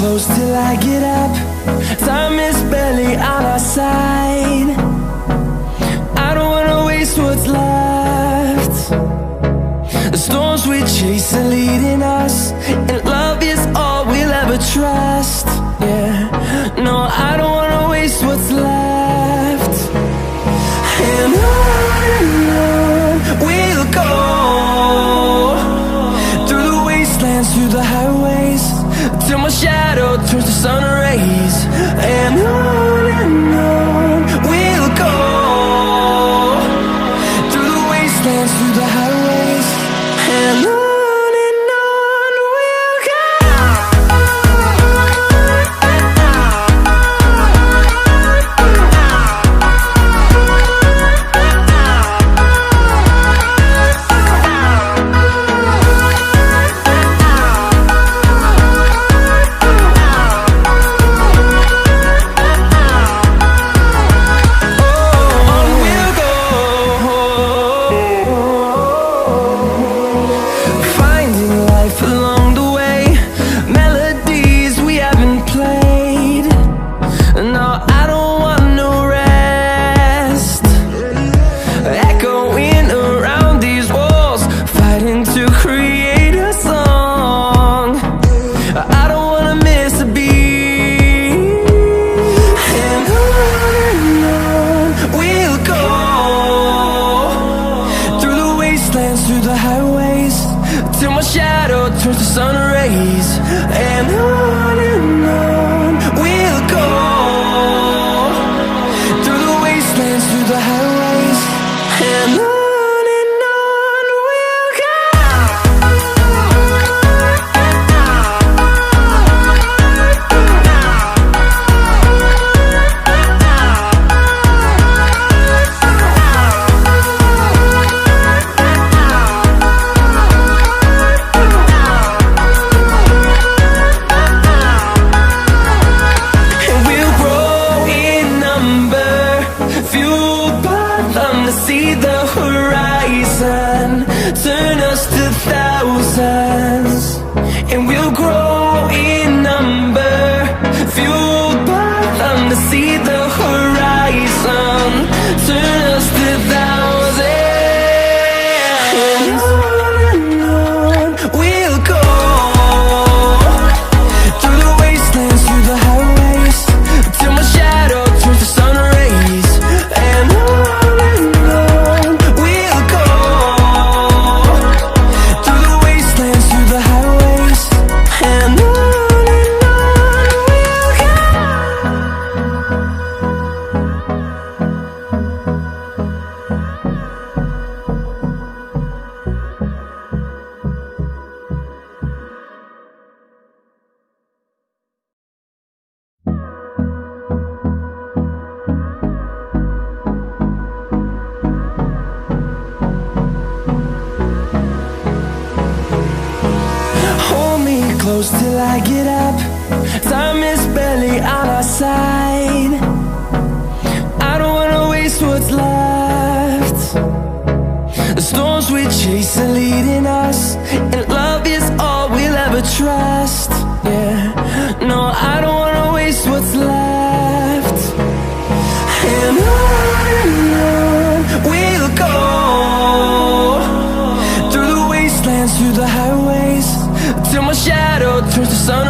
close till I get up. Time is barely on our side. I don't wanna waste what's left. The storms we chase are leading us, and love is all we'll ever trust. Yeah, no, I don't wanna waste what's left. And on we'll go, through the wastelands, through the highways, till my shadow turns to sun rays. And on we'll go, through the wastelands, through the highways, and on we'll go. Through the highways, till my shadow turns to sun rays. And on we'll go, through the wastelands, through the highways, and on we'll go. See the horizon, turn us to thousands, and we'll grow in number, fueled by them to see the horizon, turn us to thousands. And on we'll go, through the wastelands, through the highways, till my shadow turns to sun rays. And close till I get up. Time is barely on our side. I don't wanna waste what's left. The storms we chase are leading us, and love is all we'll ever trust. Yeah, no, I don't wanna waste what's left. And on we'll go, through the wastelands, through the highways, till my shadow turns to sun